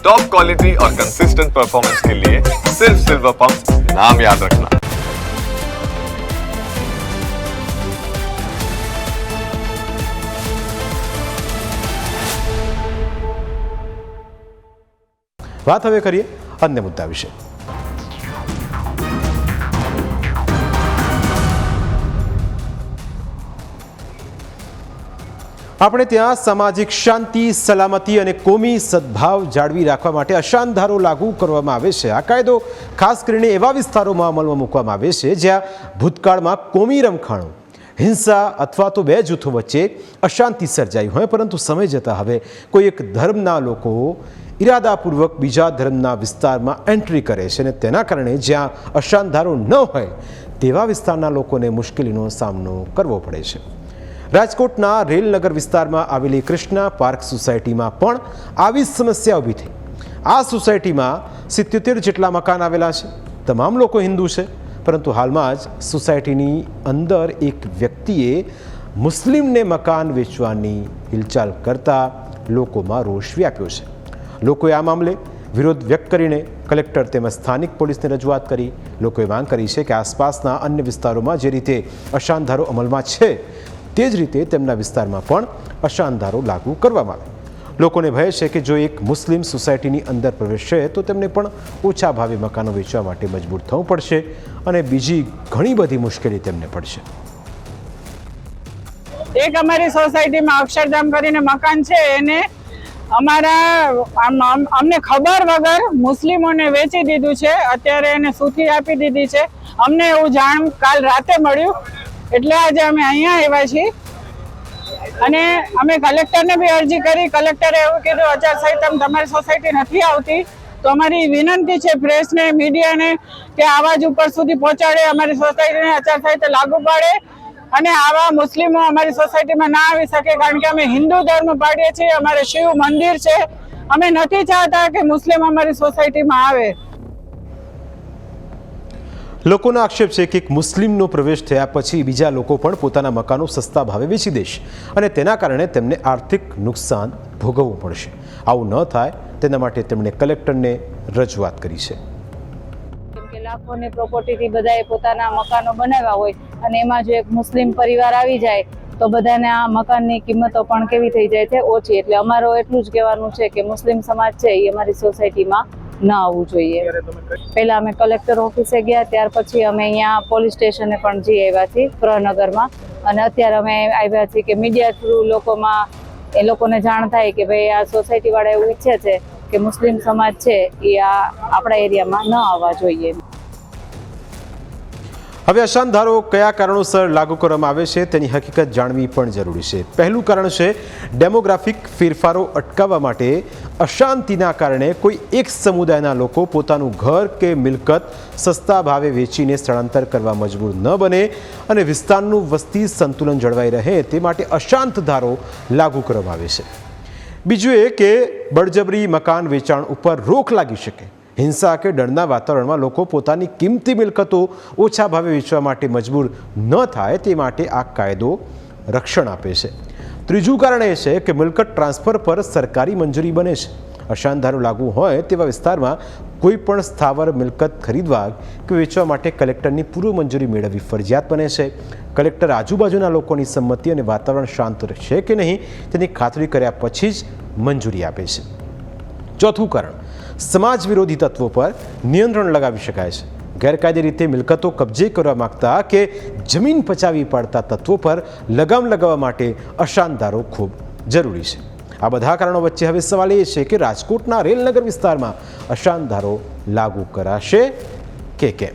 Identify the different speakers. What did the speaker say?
Speaker 1: Top quality और consistent performance के लिए सिर्फ सिल्वर पंप नाम याद रखना।
Speaker 2: વાત હવે કરીએ અન્ય મુદ્દા વિશે। આપણે ત્યાં સામાજિક શાંતિ, સલામતી અને કોમી સદભાવ જાળવી રાખવા માટે અશાંત ધારો લાગુ કરવામાં આવે છે। આ કાયદો ખાસ કરીને એવા વિસ્તારોમાં અમલમાં મૂકવામાં આવે છે જ્યાં ભૂતકાળમાં કોમી રમખાણો, હિંસા અથવા તો બે જૂથો વચ્ચે અશાંતિ સર્જાઈ હોય, પરંતુ સમય જતાં હવે કોઈ એક ધર્મના લોકો ઇરાદાપૂર્વક બીજા ધર્મના વિસ્તારમાં એન્ટ્રી કરે છે અને તેના કારણે જ્યાં અશાંત ધારો ન હોય તેવા વિસ્તારના લોકોને મુશ્કેલીનો સામનો કરવો પડે છે। રાજકોટના રેલનગર વિસ્તારમાં આવેલી કૃષ્ણા પાર્ક સોસાયટીમાં પણ આવી સમસ્યા ઊભી થઈ। આ સોસાયટીમાં 77 જેટલા મકાન આવેલા છે। તમામ લોકો હિન્દુ છે, પરંતુ હાલમાં જ સોસાયટીની અંદર એક વ્યક્તિએ મુસ્લિમને મકાન વેચવાની હિલચાલ કરતા લોકોમાં રોષ વ્યાપ્યો છે। લોકોએ આ મામલે વિરોધ વ્યક્ત કરીને કલેક્ટર તેમજ સ્થાનિક પોલીસને રજૂઆત કરી। લોકોએ માંગ કરી છે કે આસપાસના અન્ય વિસ્તારોમાં જે રીતે અશાંત ધારો અમલમાં છે તે જ રીતે તેમના વિસ્તારમાં પણ અશાંત ધારો લાગુ કરવામાં આવે। લોકોને ભય છે કે જો એક મુસ્લિમ સોસાયટીની અંદર પ્રવેશશે તો તેમને પણ ઓછા ભાવે મકાનો વેચવા માટે મજબૂર થવું પડશે અને બીજી ઘણી બધી મુશ્કેલી તેમને પડશે।
Speaker 3: એક અમારી સોસાયટીમાં અક્ષરધામ કરીને મકાન છે, એને અમને ખબર વગર મુસ્લિમોને વેચી દીધું છે। અત્યારે એને સૂથી આપી દીધી છે। અમને એવું જાણ કાલ રાતે મળ્યું, એટલે આજે અમે અહીંયા આવ્યા છીએ અને અમે કલેક્ટરને બી અરજી કરી। કલેક્ટરે એવું કીધું આચારસંહિતા તમારી સોસાયટી નથી આવતી, તો અમારી વિનંતી છે પ્રેસને, મીડિયાને કે આવાજ ઉપર સુધી પહોંચાડે, અમારી સોસાયટીને આચારસંહિતા લાગુ પાડે અને આવા મુસ્લિમો અમારી સોસાયટીમાં ના આવી શકે, કારણ કે અમે હિન્દુ ધર્મ પાડીએ છીએ, અમારે શિવ મંદિર છે। અમે નથી ચાહતા કે મુસ્લિમ અમારી સોસાયટીમાં આવે।
Speaker 2: લોકોનો આક્ષેપ છે કે એક મુસ્લિમનો પ્રવેશ થયા પછી બીજા લોકો પણ પોતાના મકાનો સસ્તા ભાવે વેચી દેશે અને તેના કારણે તેમને આર્થિક નુકસાન ભોગવવું પડશે। આવું ન થાય તેના માટે તેમણે કલેક્ટરને રજૂઆત કરી છે।
Speaker 4: લાખોની પ્રોપર્ટીથી બધાએ પોતાના મકાનો બનાવ્યા હોય અને એમાં જો એક મુસ્લિમ પરિવાર આવી જાય તો બધાને આ મકાનની કિંમતો પણ કેવી થઈ જાય છે, ઓછી। એટલે અમારો એટલું જ કહેવાનું છે કે મુસ્લિમ સમાજ છે એ અમારી સોસાયટીમાં ન આવવું જોઈએ। પહેલા અમે કલેક્ટર ઓફિસે ગયા, ત્યાર પછી અમે અહીંયા પોલીસ સ્ટેશને પણ જઈ આવ્યા છીએ પ્રનગરમાં, અને અત્યારે અમે આવ્યા છીએ કે મીડિયા થ્રુ એ લોકોને જાણ થાય કે ભાઈ આ સોસાયટી વાળા એવું ઈચ્છે છે કે મુસ્લિમ સમાજ છે એ આપણા એરિયામાં ન આવવા જોઈએ।
Speaker 2: હવે અશાંત ધારો કયા કારણોસર લાગુ કરવામાં આવે છે તેની હકીકત જાણવી પણ જરૂરી છે। પહેલું કારણ છે ડેમોગ્રાફિક ફેરફારો અટકાવવા માટે અશાંતિના કારણે કોઈ એક સમુદાયના લોકો પોતાનું ઘર કે મિલકત સસ્તા ભાવે વેચીને સ્થળાંતર કરવા મજબૂર ન બને અને વિસ્તારનું વસ્તી સંતુલન જળવાઈ રહે તે માટે અશાંત ધારો લાગુ કરવામાં આવે છે। બીજું એ કે બળજબરી મકાન વેચાણ ઉપર રોક લાગી શકે, હિંસા કે ડરના વાતાવરણમાં લોકો પોતાની કિંમતી મિલકતો ઓછા ભાવે વેચવા માટે મજબૂર ન થાય તે માટે આ કાયદો રક્ષણ આપે છે। ત્રીજું કારણ એ છે કે મિલકત ટ્રાન્સફર પર સરકારી મંજૂરી બને છે। અશાંત ધારો લાગુ હોય તેવા વિસ્તારમાં કોઈ પણ સ્થાવર મિલકત ખરીદવા કે વેચવા માટે કલેક્ટરની પૂર્વ મંજૂરી મેળવવી ફરજિયાત બને છે। કલેક્ટર આજુબાજુના લોકોની સંમતિ અને વાતાવરણ શાંત રહેશે કે નહીં તેની ખાતરી કર્યા પછી જ મંજૂરી આપે છે। ચોથું કારણ, સમાજ વિરોધી તત્વો પર નિયંત્રણ લગાવી શકાય છે। ગેરકાયદે રીતે મિલકતો કબજે કરવા માંગતા કે જમીન પચાવી પાડતા તત્વો પર લગામ લગાવવા માટે અશાંત ધારો ખૂબ જરૂરી છે। આ બધા કારણો વચ્ચે હવે સવાલ એ છે કે રાજકોટના રેલનગર વિસ્તારમાં અશાંત ધારો લાગુ કરાશે કે કેમ।